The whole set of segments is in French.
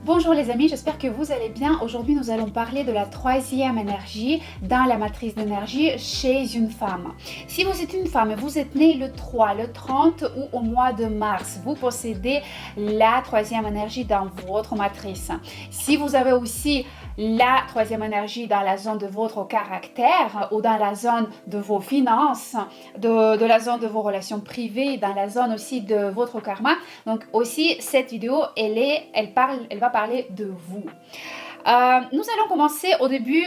Bonjour les amis, j'espère que vous allez bien. Aujourd'hui, nous allons parler de la troisième énergie dans la matrice d'énergie chez une femme. Si vous êtes une femme et vous êtes née le 3, le 30 ou au mois de mars, vous possédez la troisième énergie dans votre matrice. Si vous avez aussi la troisième énergie dans la zone de votre caractère ou dans la zone de vos finances, de la zone de vos relations privées, dans la zone aussi de votre karma, donc aussi cette vidéo, elle va parler de vous. Nous allons commencer au début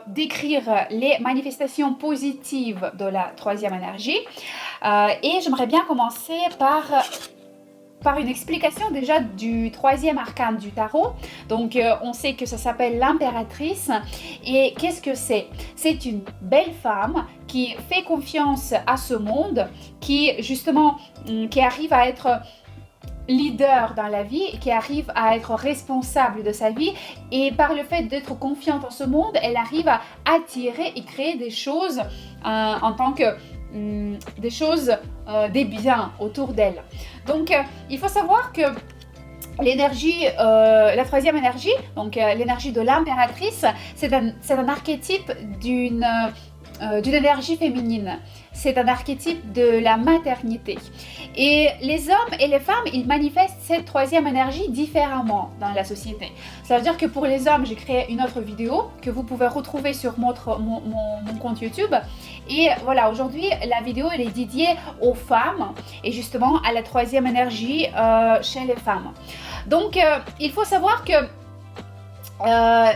d'écrire les manifestations positives de la troisième énergie et j'aimerais bien commencer par une explication déjà du troisième arcane du tarot. Donc on sait que ça s'appelle l'impératrice. Et qu'est-ce que c'est? C'est une belle femme qui fait confiance à ce monde, qui justement qui arrive à être leader dans la vie, qui arrive à être responsable de sa vie, et par le fait d'être confiante en ce monde, elle arrive à attirer et créer des choses en tant que des choses, des biens autour d'elle. Donc il faut savoir que l'énergie, la troisième énergie, donc l'énergie de l'impératrice, c'est un archétype d'une énergie féminine. C'est un archétype de la maternité. Et les hommes et les femmes, ils manifestent cette troisième énergie différemment dans la société. Ça veut dire que pour les hommes, j'ai créé une autre vidéo que vous pouvez retrouver sur mon compte YouTube. Et voilà, aujourd'hui, la vidéo, elle est dédiée aux femmes et justement à la troisième énergie chez les femmes. Donc, il faut savoir que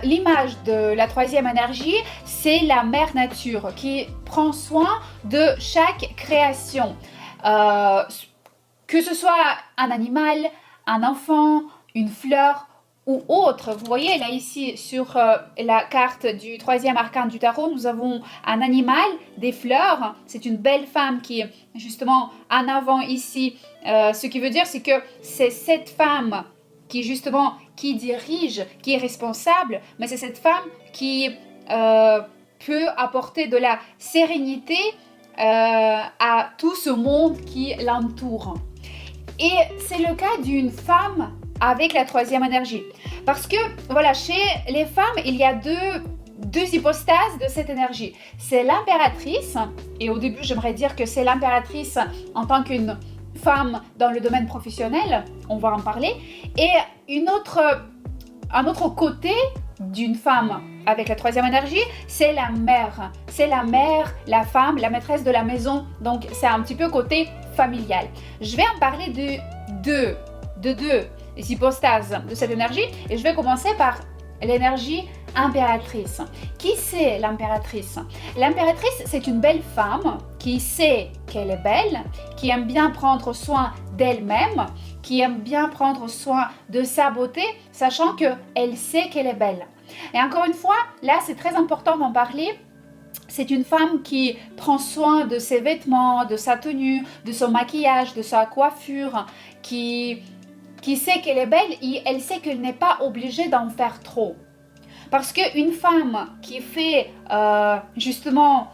l'image de la troisième énergie, c'est la mère nature qui prend soin de chaque création. Que ce soit un animal, un enfant, une fleur ou autre. Vous voyez là ici sur la carte du troisième arcane du tarot, nous avons un animal, des fleurs. C'est une belle femme qui est justement en avant ici. Ce qui veut dire c'est que c'est cette femme qui justement qui dirige, qui est responsable, mais c'est cette femme qui peut apporter de la sérénité à tout ce monde qui l'entoure. Et c'est le cas d'une femme avec la troisième énergie. Parce que, voilà, chez les femmes, il y a deux hypostases de cette énergie. C'est l'impératrice, et au début, j'aimerais dire que c'est l'impératrice en tant qu'une femme dans le domaine professionnel, on va en parler, et un autre côté d'une femme avec la troisième énergie, c'est la mère. C'est la mère, la femme, la maîtresse de la maison. Donc, c'est un petit peu côté familial. Je vais en parler de deux hypostases de cette énergie et je vais commencer par l'énergie impératrice. Qui c'est l'impératrice? L'impératrice, c'est une belle femme qui sait qu'elle est belle, qui aime bien prendre soin d'elle-même, qui aime bien prendre soin de sa beauté, sachant qu'elle sait qu'elle est belle. Et encore une fois, là, c'est très important d'en parler. C'est une femme qui prend soin de ses vêtements, de sa tenue, de son maquillage, de sa coiffure, qui sait qu'elle est belle et elle sait qu'elle n'est pas obligée d'en faire trop. Parce qu'une femme qui fait justement,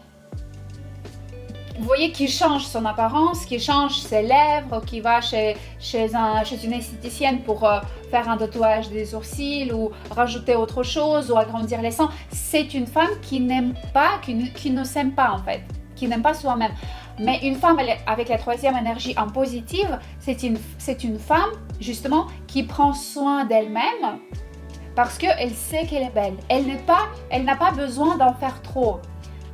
vous voyez, qui change son apparence, qui change ses lèvres, qui va chez une esthéticienne pour faire un tatouage des sourcils ou rajouter autre chose ou agrandir les seins, c'est une femme qui n'aime pas, qui ne s'aime pas en fait, qui n'aime pas soi-même. Mais une femme avec la troisième énergie en positive, c'est une femme justement qui prend soin d'elle-même parce qu'elle sait qu'elle est belle. Elle n'a pas besoin d'en faire trop.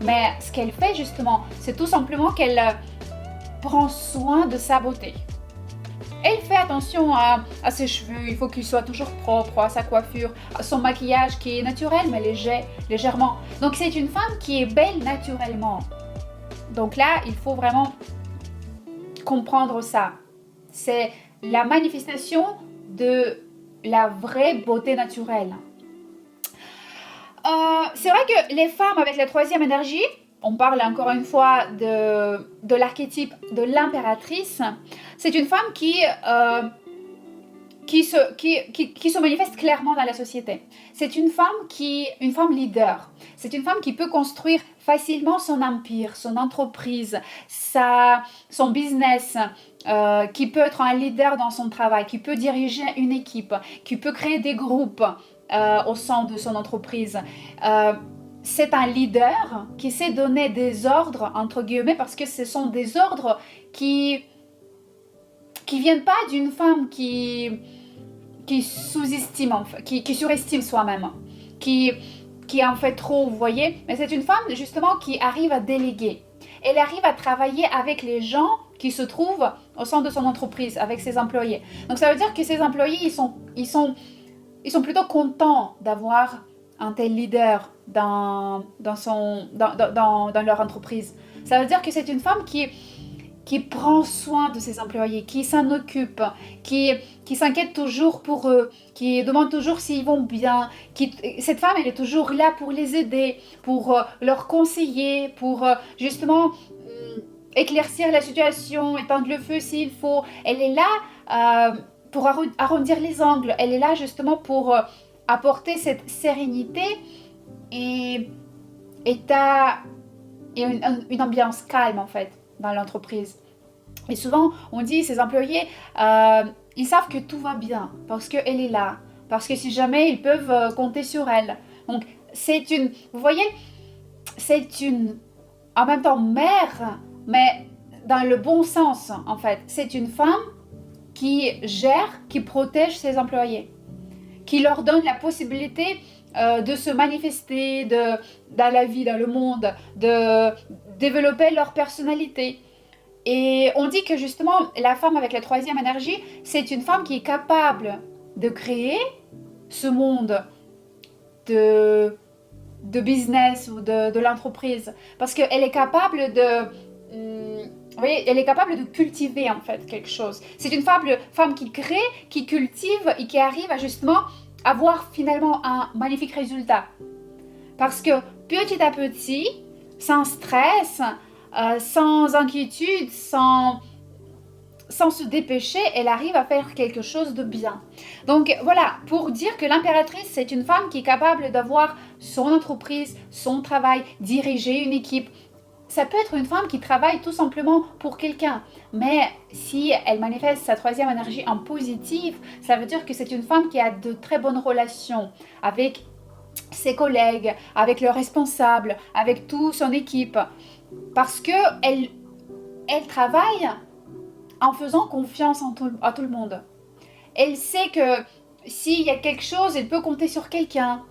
Mais ce qu'elle fait justement, c'est tout simplement qu'elle prend soin de sa beauté. Elle fait attention à ses cheveux, il faut qu'ils soient toujours propres, à sa coiffure, à son maquillage qui est naturel mais légèrement. Donc c'est une femme qui est belle naturellement. Donc là, il faut vraiment comprendre ça. C'est la manifestation de la vraie beauté naturelle. C'est vrai que les femmes avec la troisième énergie, on parle encore une fois de l'archétype de l'impératrice, c'est une femme qui qui se manifeste clairement dans la société. C'est une femme leader. C'est une femme qui peut construire facilement son empire, son entreprise, son business, qui peut être un leader dans son travail, qui peut diriger une équipe, qui peut créer des groupes au sein de son entreprise. C'est un leader qui sait donner des ordres, entre guillemets, parce que ce sont des ordres qui viennent pas d'une femme qui sous-estime, qui surestime soi-même, qui en fait trop, vous voyez. Mais c'est une femme justement qui arrive à déléguer. Elle arrive à travailler avec les gens qui se trouvent au sein de son entreprise, avec ses employés. Donc ça veut dire que ses employés, ils sont plutôt contents d'avoir un tel leader dans leur entreprise. Ça veut dire que c'est une femme qui prend soin de ses employés, qui s'en occupe, qui s'inquiète toujours pour eux, qui demande toujours s'ils vont bien. Cette femme, elle est toujours là pour les aider, pour leur conseiller, pour justement éclaircir la situation, éteindre le feu s'il faut. Elle est là pour arrondir les angles. Elle est là justement pour apporter cette sérénité et une ambiance calme en fait dans l'entreprise. Et souvent, on dit, ces employés, ils savent que tout va bien parce qu'elle est là, parce que si jamais, ils peuvent compter sur elle. Donc, vous voyez, c'est une, en même temps, mère, mais dans le bon sens, en fait. C'est une femme qui gère, qui protège ses employés, qui leur donne la possibilité de se manifester dans la vie, dans le monde, de développer leur personnalité. Et on dit que justement, la femme avec la troisième énergie, c'est une femme qui est capable de créer ce monde de business ou de l'entreprise. Parce qu'elle est capable vous voyez, elle est capable de cultiver en fait quelque chose. C'est une femme qui crée, qui cultive et qui arrive à justement avoir finalement un magnifique résultat. Parce que petit à petit, sans stress, sans inquiétude, sans se dépêcher, elle arrive à faire quelque chose de bien. Donc voilà, pour dire que l'impératrice, c'est une femme qui est capable d'avoir son entreprise, son travail, diriger une équipe. Ça peut être une femme qui travaille tout simplement pour quelqu'un, mais si elle manifeste sa troisième énergie en positif, ça veut dire que c'est une femme qui a de très bonnes relations avec ses collègues, avec le responsable, avec toute son équipe, parce qu'elle travaille en faisant confiance à tout le monde. Elle sait que s'il y a quelque chose, elle peut compter sur quelqu'un,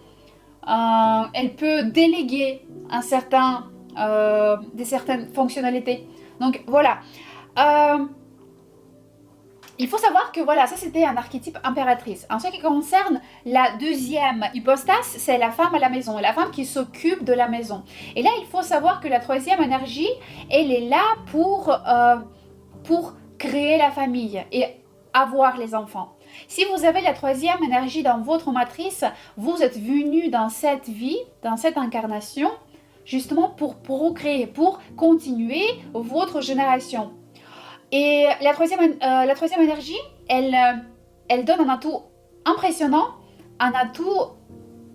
elle peut déléguer certaines fonctionnalités. Donc voilà. Il faut savoir que voilà, ça c'était un archétype impératrice. En ce qui concerne la deuxième hypostase, c'est la femme à la maison, la femme qui s'occupe de la maison. Et là, il faut savoir que la troisième énergie, elle est là pour créer la famille et avoir les enfants. Si vous avez la troisième énergie dans votre matrice, vous êtes venu dans cette vie, dans cette incarnation, justement pour procréer, pour continuer votre génération. Et la troisième énergie, elle donne un atout impressionnant, un atout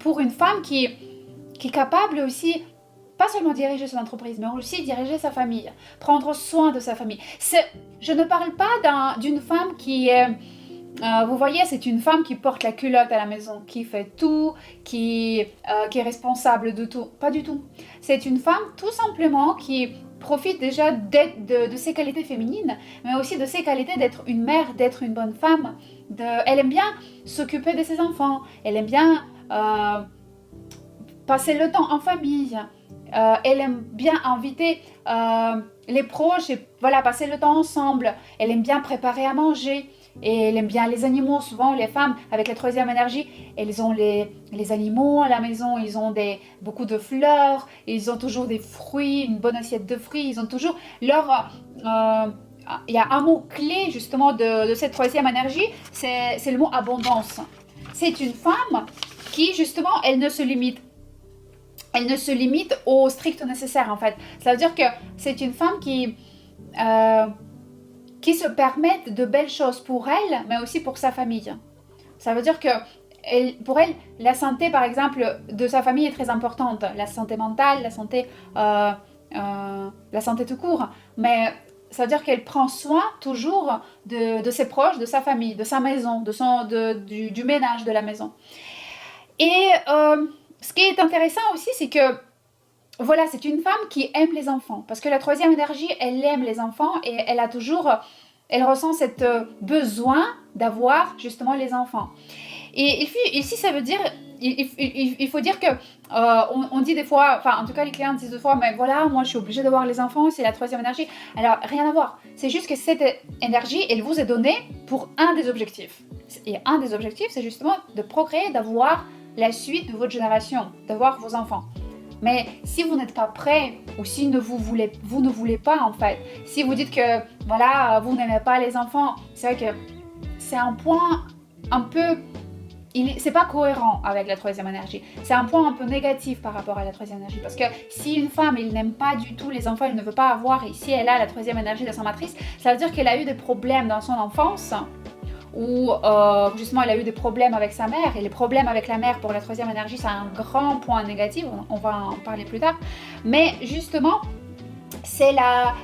pour une femme qui est capable aussi, pas seulement diriger son entreprise, mais aussi diriger sa famille, prendre soin de sa famille. Je ne parle pas d'une femme qui est... vous voyez, c'est une femme qui porte la culotte à la maison, qui fait tout, qui est responsable de tout. Pas du tout. C'est une femme tout simplement qui profite déjà de ses qualités féminines, mais aussi de ses qualités d'être une mère, d'être une bonne femme. Elle aime bien s'occuper de ses enfants, elle aime bien passer le temps en famille, elle aime bien inviter les proches et voilà, passer le temps ensemble, elle aime bien préparer à manger. Et elle aime bien les animaux. Souvent, les femmes avec la troisième énergie, elles ont les animaux à la maison. Ils ont beaucoup de fleurs. Ils ont toujours des fruits, une bonne assiette de fruits. Ils ont toujours leur... il y a un mot clé justement de cette troisième énergie, c'est le mot abondance. C'est une femme qui justement, elle ne se limite au strict nécessaire en fait. Ça veut dire que c'est une femme qui se permettent de belles choses pour elle, mais aussi pour sa famille. Ça veut dire que pour elle, la santé, par exemple, de sa famille est très importante. La santé mentale, la santé tout court. Mais ça veut dire qu'elle prend soin toujours de ses proches, de sa famille, de sa maison, du ménage de la maison. Et ce qui est intéressant aussi, c'est que voilà, c'est une femme qui aime les enfants. Parce que la troisième énergie, elle aime les enfants et elle ressent cette besoin d'avoir justement les enfants. Et ici, ça veut dire, il faut dire que, on dit des fois, enfin, en tout cas, les clients disent des fois, mais voilà, moi, je suis obligée d'avoir les enfants, c'est la troisième énergie. Alors, rien à voir. C'est juste que cette énergie, elle vous est donnée pour un des objectifs. Et un des objectifs, c'est justement de procréer, d'avoir la suite de votre génération, d'avoir vos enfants. Mais si vous n'êtes pas prêt, ou si vous ne voulez pas, en fait, si vous dites que, voilà, vous n'aimez pas les enfants, c'est vrai que c'est un point un peu... c'est pas cohérent avec la troisième énergie. C'est un point un peu négatif par rapport à la troisième énergie. Parce que si une femme, elle n'aime pas du tout les enfants, elle ne veut pas avoir, et si elle a la troisième énergie de sa matrice, ça veut dire qu'elle a eu des problèmes dans son enfance, ou justement elle a eu des problèmes avec sa mère, et les problèmes avec la mère pour la troisième énergie, c'est un grand point négatif, on va en parler plus tard. Mais justement, c'est la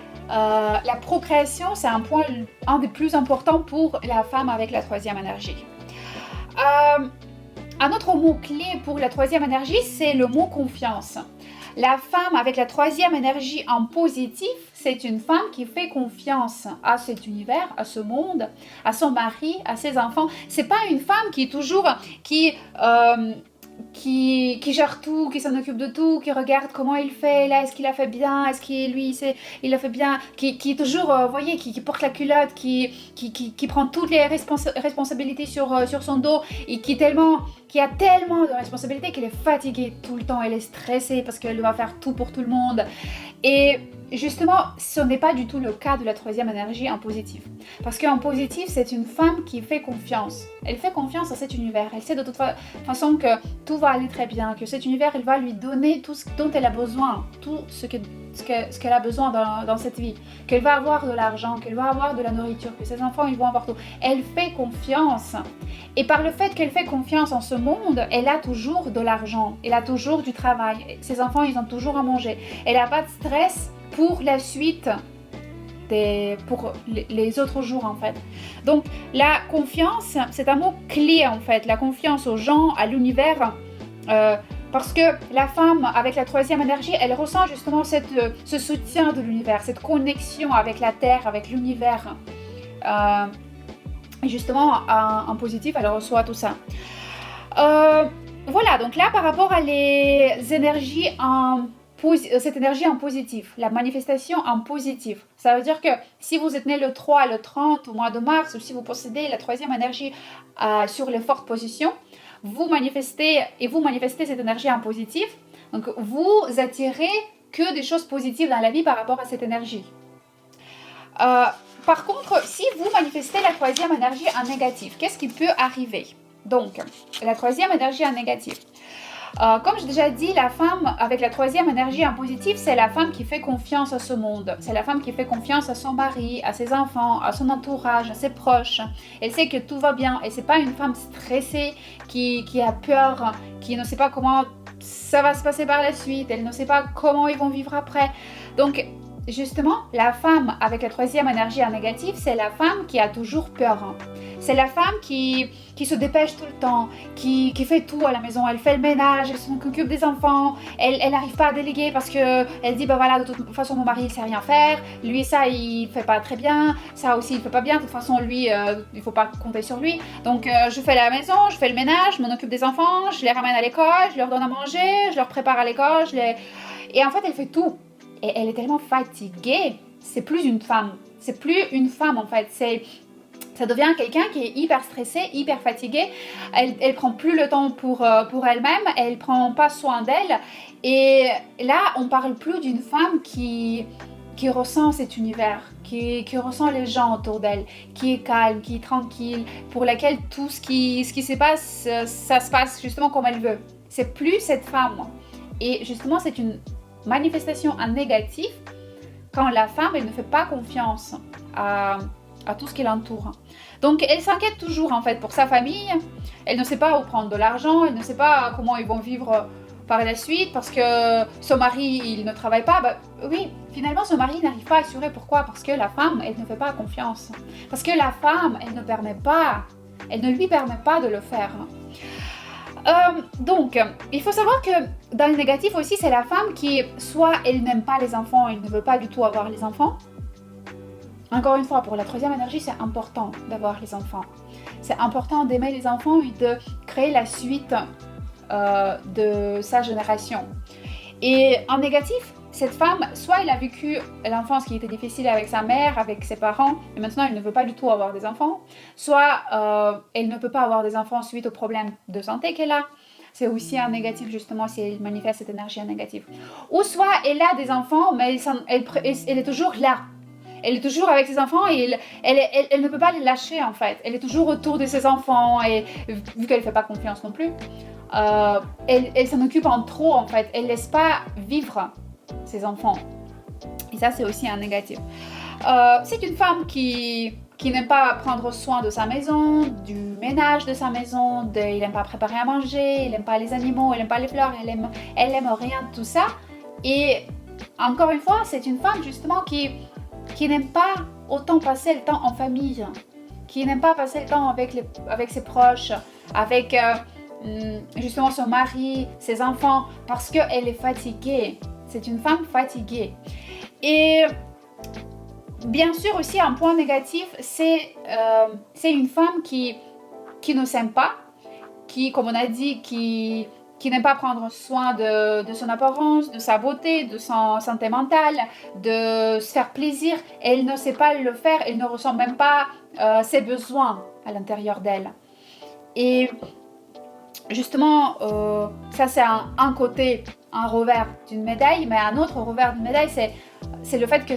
procréation, c'est un des plus importants pour la femme avec la troisième énergie. Un autre mot-clé pour la troisième énergie, c'est le mot confiance. La femme avec la troisième énergie en positif, c'est une femme qui fait confiance à cet univers, à ce monde, à son mari, à ses enfants. C'est pas une femme qui est toujours, qui gère tout, qui s'en occupe de tout, qui regarde comment il fait, là, est-ce qu'il a fait bien, est-ce qu'il lui, il a fait bien, qui est toujours, vous voyez, qui porte la culotte, qui prend toutes les responsabilités sur son dos, et qui a tellement de responsabilités qu'elle est fatiguée tout le temps, elle est stressée parce qu'elle doit faire tout pour tout le monde. Et justement, ce n'est pas du tout le cas de la troisième énergie en positif. Parce qu'en positif, c'est une femme qui fait confiance. Elle fait confiance à cet univers. Elle sait de toute façon que tout va aller très bien, que cet univers, il va lui donner tout ce dont elle a besoin, tout ce qu'elle a besoin dans cette vie. Qu'elle va avoir de l'argent, qu'elle va avoir de la nourriture, que ses enfants, ils vont avoir tout. Elle fait confiance. Et par le fait qu'elle fait confiance en ce monde, elle a toujours de l'argent, elle a toujours du travail. Ses enfants, ils ont toujours à manger. Elle n'a pas de stress pour la suite, pour les autres jours en fait. Donc la confiance, c'est un mot clé en fait, la confiance aux gens, à l'univers, parce que la femme avec la troisième énergie, elle ressent justement ce soutien de l'univers, cette connexion avec la terre, avec l'univers. Justement, en positif, elle reçoit tout ça. Voilà, donc là par rapport à les énergies cette énergie en positif, la manifestation en positif. Ça veut dire que si vous êtes né le 3, le 30 au mois de mars, ou si vous possédez la troisième énergie sur les fortes positions, vous manifestez cette énergie en positif. Donc vous attirez que des choses positives dans la vie par rapport à cette énergie. Par contre, si vous manifestez la troisième énergie en négatif, qu'est-ce qui peut arriver? Donc, la troisième énergie en négatif. Comme j'ai déjà dit, la femme avec la troisième énergie en positif, c'est la femme qui fait confiance à ce monde. C'est la femme qui fait confiance à son mari, à ses enfants, à son entourage, à ses proches. Elle sait que tout va bien. Et c'est pas une femme stressée qui a peur, qui ne sait pas comment ça va se passer par la suite. Elle ne sait pas comment ils vont vivre après. Donc, justement, la femme avec la troisième énergie en négatif, c'est la femme qui a toujours peur. C'est la femme qui se dépêche tout le temps, qui fait tout à la maison. Elle fait le ménage, elle s'occupe des enfants, elle n'arrive pas à déléguer parce qu'elle dit, bah voilà, de toute façon, mon mari, il sait rien faire. Lui, ça, il fait pas très bien. Ça aussi, il fait pas bien. De toute façon, lui, il faut pas compter sur lui. Donc, je fais la maison, je fais le ménage, je m'en occupe des enfants, je les ramène à l'école, je leur donne à manger, je leur prépare à l'école, Et en fait, elle fait tout. Et elle est tellement fatiguée, c'est plus une femme. C'est plus une femme en fait, ça devient quelqu'un qui est hyper stressé, hyper fatigué. Elle prend plus le temps pour elle-même, elle prend pas soin d'elle. Et là, on parle plus d'une femme qui ressent cet univers, qui ressent les gens autour d'elle, qui est calme, qui est tranquille, pour laquelle tout ce qui se passe, ça se passe justement comme elle veut. C'est plus cette femme. Et justement, c'est une manifestation en négatif quand la femme elle ne fait pas confiance à à tout ce qui l'entoure. Donc elle s'inquiète toujours en fait pour sa famille, elle ne sait pas où prendre de l'argent, elle ne sait pas comment ils vont vivre par la suite parce que son mari il ne travaille pas. Bah, oui, finalement son mari n'arrive pas à assurer. Pourquoi? Parce que la femme elle ne fait pas confiance, parce que la femme elle ne lui permet pas de le faire. Donc, il faut savoir que dans le négatif aussi, c'est la femme qui, soit elle n'aime pas les enfants, elle ne veut pas du tout avoir les enfants. Encore une fois, pour la troisième énergie, c'est important d'avoir les enfants. C'est important d'aimer les enfants et de créer la suite de sa génération. Et en négatif, cette femme, soit elle a vécu l'enfance qui était difficile avec sa mère, avec ses parents, et maintenant elle ne veut pas du tout avoir des enfants, soit elle ne peut pas avoir des enfants suite aux problèmes de santé qu'elle a. C'est aussi un négatif justement si elle manifeste cette énergie en négatif. Ou soit elle a des enfants, mais elle est toujours là. Elle est toujours avec ses enfants et elle ne peut pas les lâcher en fait. Elle est toujours autour de ses enfants et vu qu'elle ne fait pas confiance non plus, elle s'en occupe en trop en fait. Elle ne laisse pas vivre ses enfants. Et ça c'est aussi un négatif. C'est une femme qui n'aime pas prendre soin de sa maison, du ménage de sa maison, il n'aime pas préparer à manger, il n'aime pas les animaux, il n'aime pas les fleurs, elle aime rien de tout ça. Et encore une fois, c'est une femme justement qui n'aime pas autant passer le temps en famille, qui n'aime pas passer le temps avec ses proches, avec justement son mari, ses enfants, parce qu'elle est fatiguée. C'est une femme fatiguée. Et bien sûr aussi un point négatif, c'est une femme qui ne s'aime pas, qui, comme on a dit, qui n'aime pas prendre soin de son apparence, de sa beauté, de son santé mentale, de se faire plaisir. Elle ne sait pas le faire, elle ne ressent même pas ses besoins à l'intérieur d'elle. Et justement, ça c'est un côté, un revers d'une médaille, mais un autre revers d'une médaille, c'est le fait que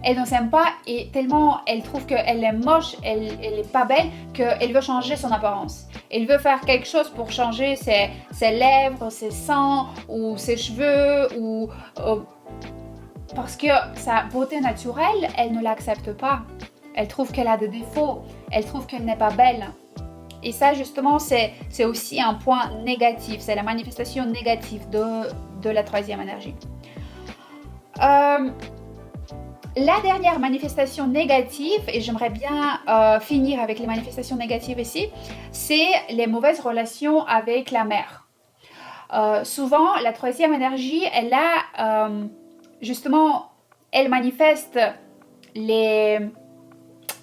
elle ne s'aime pas et tellement elle trouve qu'elle est moche, elle est pas belle, qu'elle veut changer son apparence. Elle veut faire quelque chose pour changer ses lèvres, ses seins ou ses cheveux ou parce que sa beauté naturelle, elle ne l'accepte pas. Elle trouve qu'elle a des défauts, elle trouve qu'elle n'est pas belle. Et ça justement c'est aussi un point négatif, c'est la manifestation négative de la troisième énergie. La dernière manifestation négative, et j'aimerais bien finir avec les manifestations négatives ici, c'est les mauvaises relations avec la mère. Souvent, la troisième énergie, justement, elle manifeste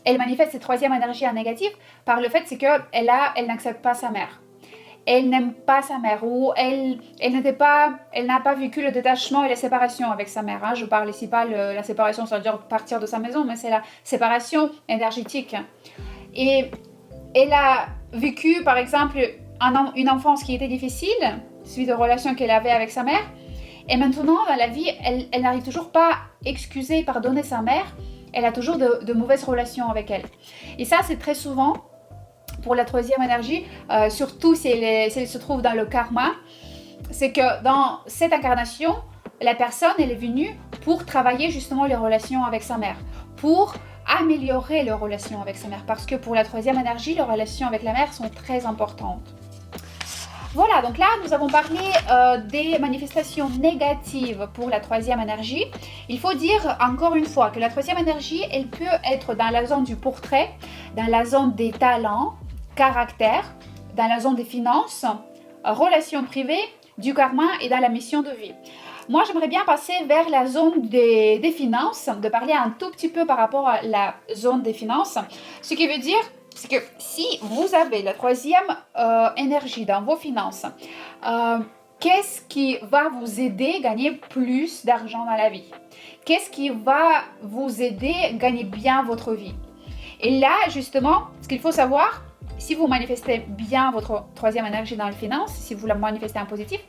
cette troisième énergie en négatif par le fait qu'elle n'accepte pas sa mère. Elle n'aime pas sa mère ou elle n'a pas vécu le détachement et la séparation avec sa mère. Hein. Je parle ici pas la séparation, c'est-à-dire partir de sa maison, mais c'est la séparation énergétique. Et elle a vécu, par exemple, une enfance qui était difficile suite aux relations qu'elle avait avec sa mère. Et maintenant, dans la vie, elle n'arrive toujours pas à excuser et pardonner sa mère. Elle a toujours de mauvaises relations avec elle. Et ça, c'est très souvent pour la troisième énergie, surtout si elle se trouve dans le karma, c'est que dans cette incarnation, la personne elle est venue pour travailler justement les relations avec sa mère, pour améliorer les relations avec sa mère, parce que pour la troisième énergie, les relations avec la mère sont très importantes. Voilà, donc là, nous avons parlé des manifestations négatives pour la troisième énergie. Il faut dire encore une fois que la troisième énergie, elle peut être dans la zone du portrait, dans la zone des talents, caractère, dans la zone des finances, relations privées, du karma et dans la mission de vie. Moi, j'aimerais bien passer vers la zone des finances, de parler un tout petit peu par rapport à la zone des finances. Ce qui veut dire, c'est que si vous avez la troisième énergie dans vos finances, qu'est-ce qui va vous aider à gagner plus d'argent dans la vie? Qu'est-ce qui va vous aider à gagner bien votre vie? Et là, justement, ce qu'il faut savoir, si vous manifestez bien votre troisième énergie dans les finances, si vous la manifestez en positif,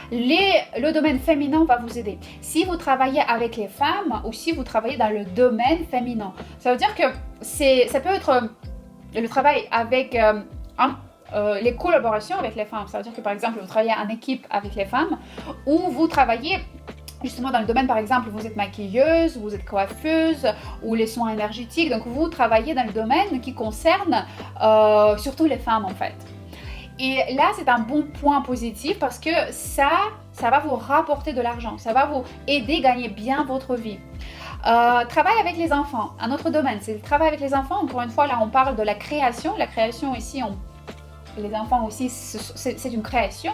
le domaine féminin va vous aider. Si vous travaillez avec les femmes ou si vous travaillez dans le domaine féminin, ça veut dire que ça peut être le travail avec les collaborations avec les femmes. Ça veut dire que par exemple, vous travaillez en équipe avec les femmes ou vous travaillez justement dans le domaine, par exemple, vous êtes maquilleuse, vous êtes coiffeuse ou les soins énergétiques. Donc, vous travaillez dans le domaine qui concerne surtout les femmes, en fait. Et là, c'est un bon point positif parce que ça va vous rapporter de l'argent. Ça va vous aider à gagner bien votre vie. Travail avec les enfants, un autre domaine, c'est le travail avec les enfants. Encore une fois, là, on parle de la création. La création ici, les enfants aussi, c'est une création.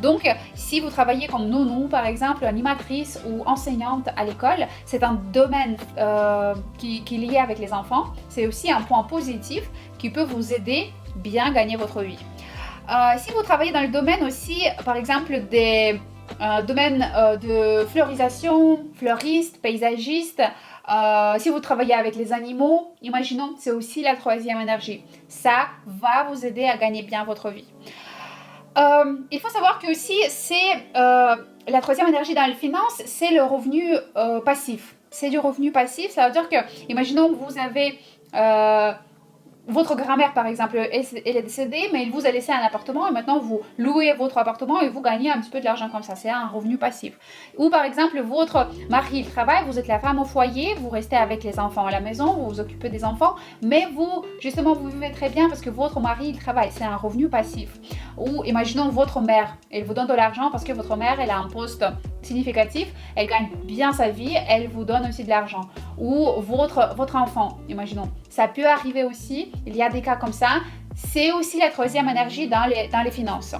Donc, si vous travaillez comme nounou, par exemple, animatrice ou enseignante à l'école, c'est un domaine qui est lié avec les enfants. C'est aussi un point positif qui peut vous aider à bien gagner votre vie. Si vous travaillez dans le domaine aussi, par exemple, des domaines de fleurisation, fleuriste, paysagiste, si vous travaillez avec les animaux, imaginons, c'est aussi la troisième énergie. Ça va vous aider à gagner bien votre vie. Il faut savoir que aussi, c'est la troisième énergie dans les finances, c'est le revenu passif. C'est du revenu passif, ça veut dire que, imaginons que vous avez votre grand-mère, par exemple, elle est décédée, mais elle vous a laissé un appartement et maintenant vous louez votre appartement et vous gagnez un petit peu de l'argent comme ça. C'est un revenu passif. Ou par exemple, votre mari il travaille, vous êtes la femme au foyer, vous restez avec les enfants à la maison, vous vous occupez des enfants, mais vous, justement, vous vivez très bien parce que votre mari il travaille. C'est un revenu passif. Ou imaginons votre mère, elle vous donne de l'argent parce que votre mère, elle a un poste significatif, elle gagne bien sa vie, elle vous donne aussi de l'argent. Ou votre enfant, imaginons. Ça peut arriver aussi, il y a des cas comme ça. C'est aussi la troisième énergie dans les finances.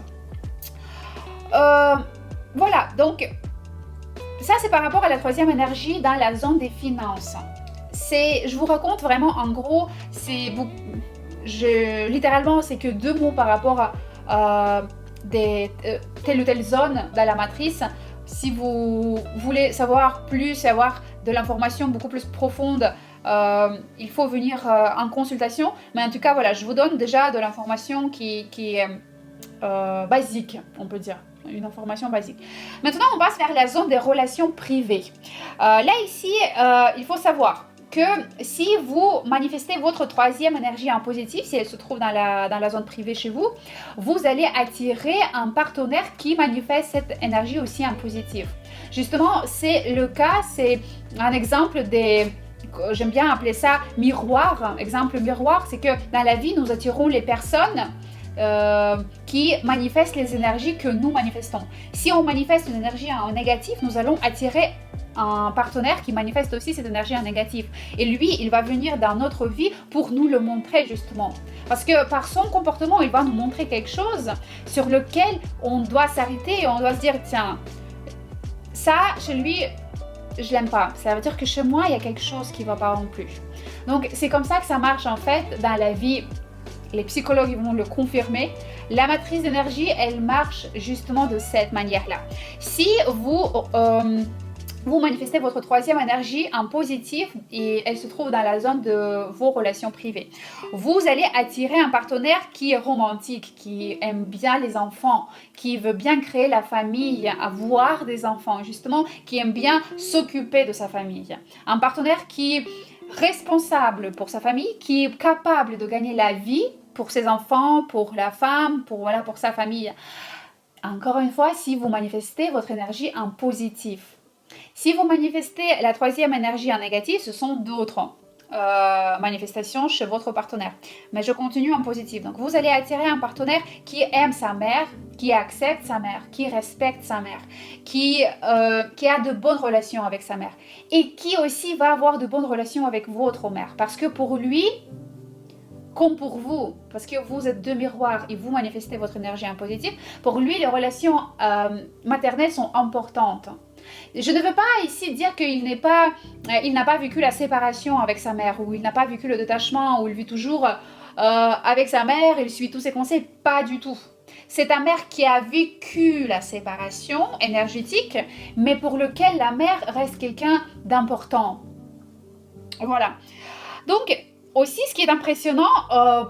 Voilà, donc ça c'est par rapport à la troisième énergie dans la zone des finances. Je vous raconte vraiment en gros, littéralement c'est que 2 mots par rapport à telle ou telle zone dans la matrice. Si vous voulez savoir plus, avoir de l'information beaucoup plus profonde, il faut venir en consultation. Mais en tout cas, voilà, je vous donne déjà de l'information qui est basique, on peut dire. Une information basique. Maintenant, on passe vers la zone des relations privées. Là, ici, il faut savoir que si vous manifestez votre troisième énergie en positif, si elle se trouve dans la zone privée chez vous, vous allez attirer un partenaire qui manifeste cette énergie aussi en positif. Justement, c'est le cas, c'est un exemple j'aime bien appeler ça miroir. Exemple miroir, c'est que dans la vie, nous attirons les personnes qui manifestent les énergies que nous manifestons. Si on manifeste une énergie en négatif, nous allons attirer un partenaire qui manifeste aussi cette énergie en négatif. Et lui, il va venir dans notre vie pour nous le montrer justement. Parce que par son comportement, il va nous montrer quelque chose sur lequel on doit s'arrêter et on doit se dire, tiens, ça, chez lui, je l'aime pas. Ça veut dire que chez moi, il y a quelque chose qui va pas non plus. Donc, c'est comme ça que ça marche en fait dans la vie. Les psychologues vont le confirmer. La matrice d'énergie, elle marche justement de cette manière-là. Si vous manifestez votre troisième énergie en positif et elle se trouve dans la zone de vos relations privées, vous allez attirer un partenaire qui est romantique, qui aime bien les enfants, qui veut bien créer la famille, avoir des enfants, justement, qui aime bien s'occuper de sa famille. Un partenaire qui est responsable pour sa famille, qui est capable de gagner la vie pour ses enfants, pour la femme, pour sa famille. Encore une fois, si vous manifestez votre énergie en positif. Si vous manifestez la troisième énergie en négatif, ce sont d'autres manifestations chez votre partenaire. Mais je continue en positif. Donc, vous allez attirer un partenaire qui aime sa mère, qui accepte sa mère, qui respecte sa mère, qui a de bonnes relations avec sa mère et qui aussi va avoir de bonnes relations avec votre mère. Parce que pour lui, comme pour vous, parce que vous êtes 2 miroirs et vous manifestez votre énergie en positif, pour lui, les relations maternelles sont importantes. Je ne veux pas ici dire qu'il n'a pas vécu la séparation avec sa mère, ou il n'a pas vécu le détachement, ou il vit toujours avec sa mère, il suit tous ses conseils, pas du tout. C'est ta mère qui a vécu la séparation énergétique, mais pour lequel la mère reste quelqu'un d'important. Voilà. Donc, aussi, ce qui est impressionnant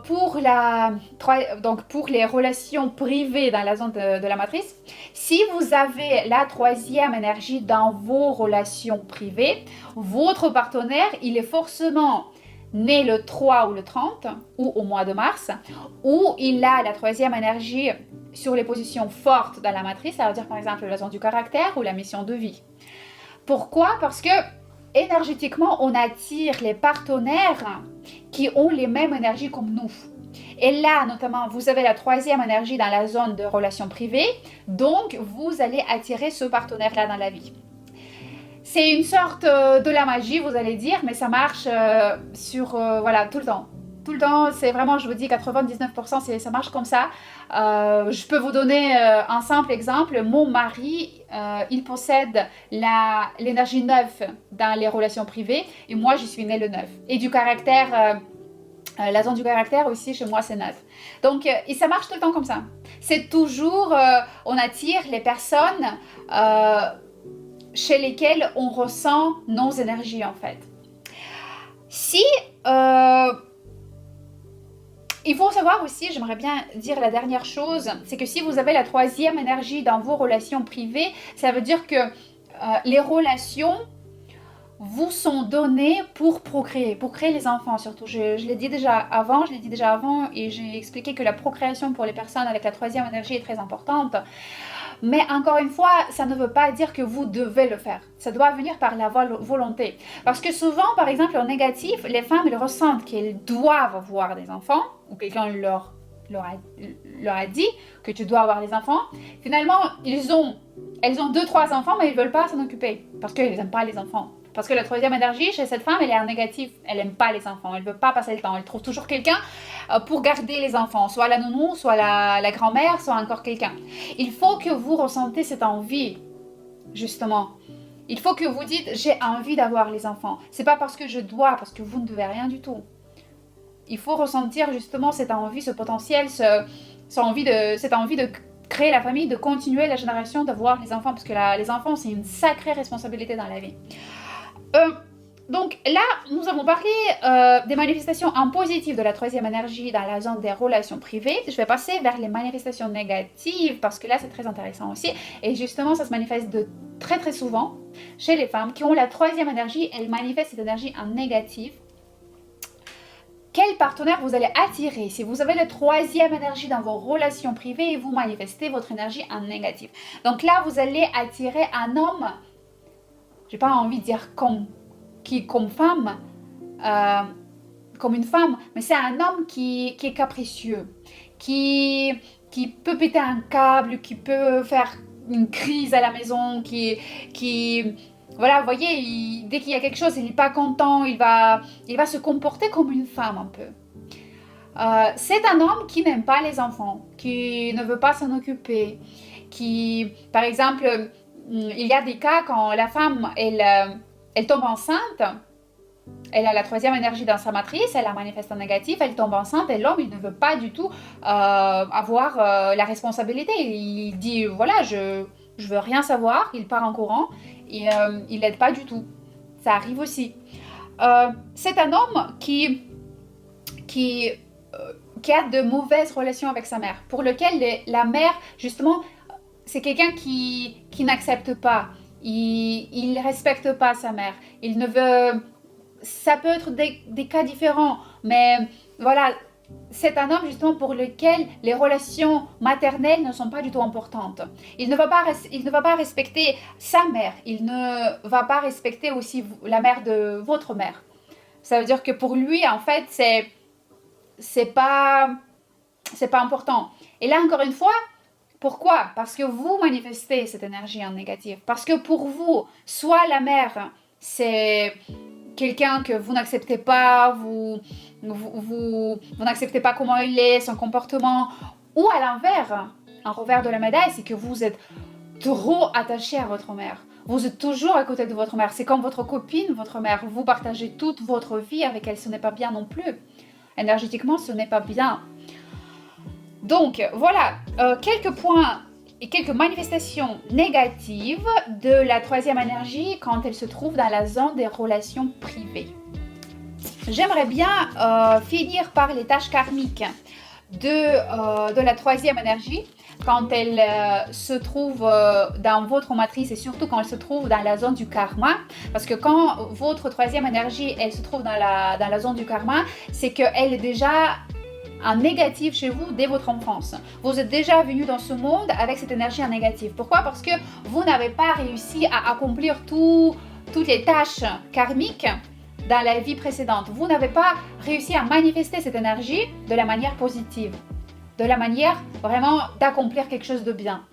pour les relations privées dans la zone de la matrice, si vous avez la troisième énergie dans vos relations privées, votre partenaire, il est forcément né le 3 ou le 30 ou au mois de mars, ou il a la troisième énergie sur les positions fortes dans la matrice, ça veut dire par exemple la zone du caractère ou la mission de vie. Pourquoi? Parce que énergétiquement, on attire les partenaires qui ont les mêmes énergies comme nous. Et là, notamment, vous avez la troisième énergie dans la zone de relations privées, donc vous allez attirer ce partenaire-là dans la vie. C'est une sorte de la magie, vous allez dire, mais ça marche voilà, tout le temps. Tout le temps, c'est vraiment, je vous dis, 99%, ça marche comme ça. Je peux vous donner un simple exemple. Mon mari, il possède l'énergie 9 dans les relations privées, et moi, je suis née le 9. Et du caractère... la zone du caractère aussi, chez moi, c'est 9. Donc, et ça marche tout le temps comme ça. C'est toujours, on attire les personnes chez lesquelles on ressent nos énergies, en fait. Si, il faut savoir aussi, j'aimerais bien dire la dernière chose, c'est que si vous avez la troisième énergie dans vos relations privées, ça veut dire que les relations vous sont données pour procréer, pour créer les enfants surtout. Je l'ai dit déjà avant, et j'ai expliqué que la procréation pour les personnes avec la troisième énergie est très importante. Mais encore une fois, ça ne veut pas dire que vous devez le faire. Ça doit venir par la volonté. Parce que souvent, par exemple, en négatif, les femmes, elles ressentent qu'elles doivent avoir des enfants, ou quelqu'un leur a dit que tu dois avoir des enfants. Finalement, elles ont 2-3 enfants, mais ils ne veulent pas s'en occuper. Parce qu'elles n'aiment pas les enfants. Parce que la troisième énergie, chez cette femme, elle est en négatif. Elle n'aime pas les enfants. Elle ne veut pas passer le temps. Elle trouve toujours quelqu'un pour garder les enfants. Soit la nounou, soit la grand-mère, soit encore quelqu'un. Il faut que vous ressentez cette envie, justement. Il faut que vous dites, j'ai envie d'avoir les enfants. C'est pas parce que je dois, parce que vous ne devez rien du tout. Il faut ressentir justement cette envie, ce potentiel, cette envie de créer la famille, de continuer la génération, d'avoir les enfants. Parce que les enfants, c'est une sacrée responsabilité dans la vie. Donc là, nous avons parlé des manifestations en positif de la troisième énergie dans la zone des relations privées. Je vais passer vers les manifestations négatives parce que là, c'est très intéressant aussi. Et justement, ça se manifeste très très souvent chez les femmes qui ont la troisième énergie. Elles manifestent cette énergie en négatif. Quel partenaire vous allez attirer si vous avez la troisième énergie dans vos relations privées et vous manifestez votre énergie en négatif? Donc là, vous allez attirer un homme... J'ai pas envie de dire comme femme, comme une femme, mais c'est un homme qui est capricieux, qui peut péter un câble, qui peut faire une crise à la maison, voilà, vous voyez, dès qu'il y a quelque chose, il n'est pas content, il va se comporter comme une femme un peu. C'est un homme qui n'aime pas les enfants, qui ne veut pas s'en occuper, qui, par exemple... Il y a des cas quand la femme, elle tombe enceinte, elle a la troisième énergie dans sa matrice, elle a manifeste en négatif, elle tombe enceinte et l'homme, il ne veut pas du tout avoir la responsabilité. Il dit, voilà, je veux rien savoir, il part en courant et il l'aide pas du tout. Ça arrive aussi. C'est un homme qui a de mauvaises relations avec sa mère, pour lequel la mère, justement... C'est quelqu'un qui n'accepte pas, il ne respecte pas sa mère, il ne veut... Ça peut être des cas différents, mais voilà, c'est un homme justement pour lequel les relations maternelles ne sont pas du tout importantes. Il ne va pas respecter sa mère, il ne va pas respecter aussi la mère de votre mère. Ça veut dire que pour lui, en fait, c'est pas important. Et là, encore une fois, pourquoi? Parce que vous manifestez cette énergie en négatif. Parce que pour vous, soit la mère, c'est quelqu'un que vous n'acceptez pas, vous n'acceptez pas comment il est, son comportement. Ou à l'inverse, un revers de la médaille, c'est que vous êtes trop attaché à votre mère. Vous êtes toujours à côté de votre mère. C'est comme votre copine, votre mère. Vous partagez toute votre vie avec elle. Ce n'est pas bien non plus. Énergétiquement, ce n'est pas bien. Donc, voilà, quelques points et quelques manifestations négatives de la troisième énergie quand elle se trouve dans la zone des relations privées. J'aimerais bien finir par les tâches karmiques de la troisième énergie quand elle se trouve dans votre matrice et surtout quand elle se trouve dans la zone du karma. Parce que quand votre troisième énergie, elle se trouve dans la zone du karma, c'est qu'elle est déjà... en négatif chez vous dès votre enfance. Vous êtes déjà venu dans ce monde avec cette énergie en négatif. Pourquoi? Parce que vous n'avez pas réussi à accomplir toutes les tâches karmiques dans la vie précédente. Vous n'avez pas réussi à manifester cette énergie de la manière positive, de la manière vraiment d'accomplir quelque chose de bien.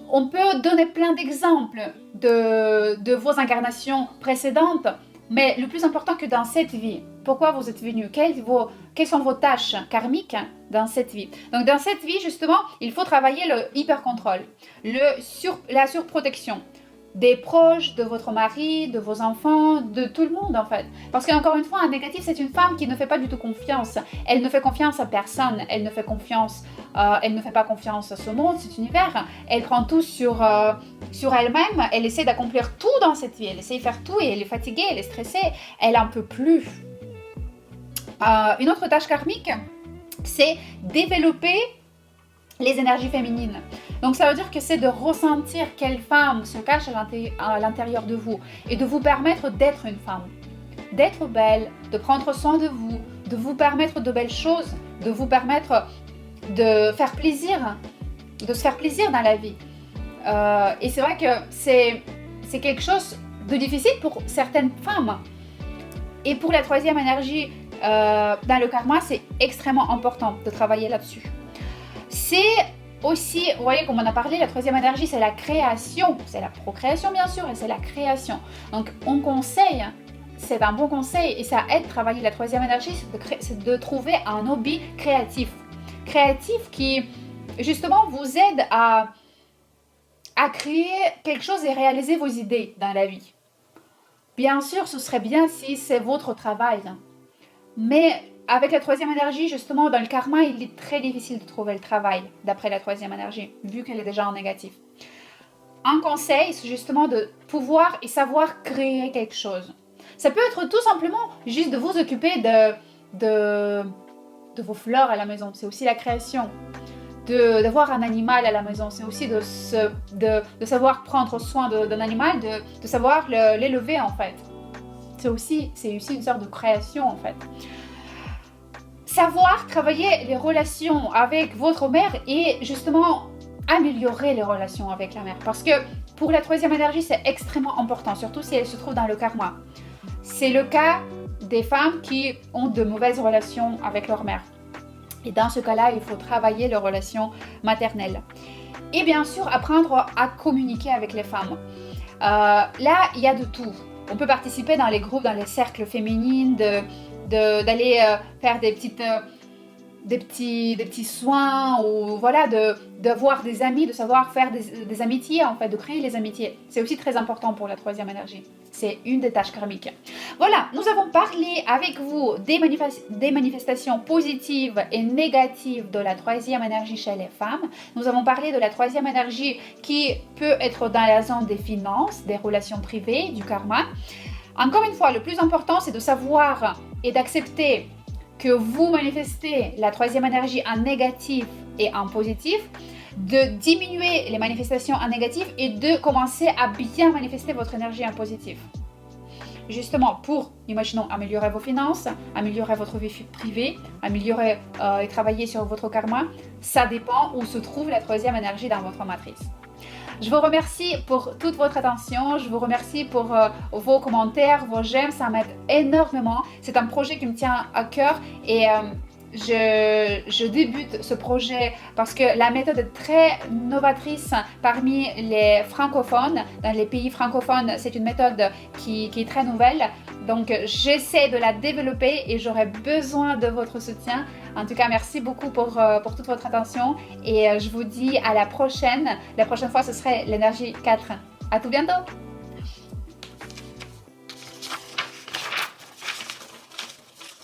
On peut donner plein d'exemples de vos incarnations précédentes, mais le plus important que dans cette vie, pourquoi vous êtes venu, quelles sont vos tâches karmiques dans cette vie. Donc dans cette vie, justement, il faut travailler le hyper-contrôle, la surprotection des proches, de votre mari, de vos enfants, de tout le monde en fait. Parce qu'encore une fois, un négatif, c'est une femme qui ne fait pas du tout confiance. Elle ne fait confiance à personne, elle ne fait pas confiance à ce monde, cet univers. Elle prend tout sur elle-même, elle essaie d'accomplir tout dans cette vie, elle essaie de faire tout et elle est fatiguée, elle est stressée, elle n'en peut plus. Une autre tâche karmique, c'est développer les énergies féminines. Donc ça veut dire que c'est de ressentir quelle femme se cache à l'intérieur de vous et de vous permettre d'être une femme, d'être belle, de prendre soin de vous permettre de belles choses, de vous permettre de faire plaisir, de se faire plaisir dans la vie. Et c'est vrai que c'est quelque chose de difficile pour certaines femmes. Et pour la troisième énergie dans le karma, c'est extrêmement important de travailler là-dessus. C'est aussi, vous voyez, comme on a parlé, la troisième énergie, c'est la création. C'est la procréation, bien sûr, et c'est la création. Donc, on conseille, c'est un bon conseil, et ça aide à travailler la troisième énergie, c'est de trouver un hobby créatif. Créatif qui, justement, vous aide à créer quelque chose et réaliser vos idées dans la vie. Bien sûr, ce serait bien si c'est votre travail. Mais avec la troisième énergie, justement, dans le karma, il est très difficile de trouver le travail, d'après la troisième énergie, vu qu'elle est déjà en négatif. Un conseil, c'est justement de pouvoir et savoir créer quelque chose. Ça peut être tout simplement juste de vous occuper de vos fleurs à la maison. C'est aussi la création. D'avoir un animal à la maison. C'est aussi de savoir prendre soin d'un animal, de savoir l'élever, en fait. C'est aussi une sorte de création, en fait. Savoir travailler les relations avec votre mère et justement améliorer les relations avec la mère. Parce que pour la troisième énergie, c'est extrêmement important, surtout si elle se trouve dans le karma. C'est le cas des femmes qui ont de mauvaises relations avec leur mère. Et dans ce cas-là, il faut travailler les relations maternelles. Et bien sûr, apprendre à communiquer avec les femmes. Là, il y a de tout. On peut participer dans les groupes, dans les cercles féminines, d'aller faire des petits soins ou voilà, de voir des amis, de savoir faire des amitiés en fait, de créer les amitiés. C'est aussi très important pour la troisième énergie. C'est une des tâches karmiques. Voilà, nous avons parlé avec vous des manifestations positives et négatives de la troisième énergie chez les femmes. Nous avons parlé de la troisième énergie qui peut être dans la zone des finances, des relations privées, du karma. Encore une fois, le plus important, c'est de savoir et d'accepter que vous manifestez la troisième énergie en négatif et en positif, de diminuer les manifestations en négatif et de commencer à bien manifester votre énergie en positif. Justement, pour, imaginons, améliorer vos finances, améliorer votre vie privée, améliorer et travailler sur votre karma, ça dépend où se trouve la troisième énergie dans votre matrice. Je vous remercie pour toute votre attention, je vous remercie pour vos commentaires, vos j'aime, ça m'aide énormément. C'est un projet qui me tient à cœur et je débute ce projet parce que la méthode est très novatrice parmi les francophones. Dans les pays francophones, c'est une méthode qui est très nouvelle. Donc, j'essaie de la développer et j'aurai besoin de votre soutien. En tout cas, merci beaucoup pour toute votre attention et je vous dis à la prochaine. La prochaine fois, ce serait l'énergie 4. À tout bientôt!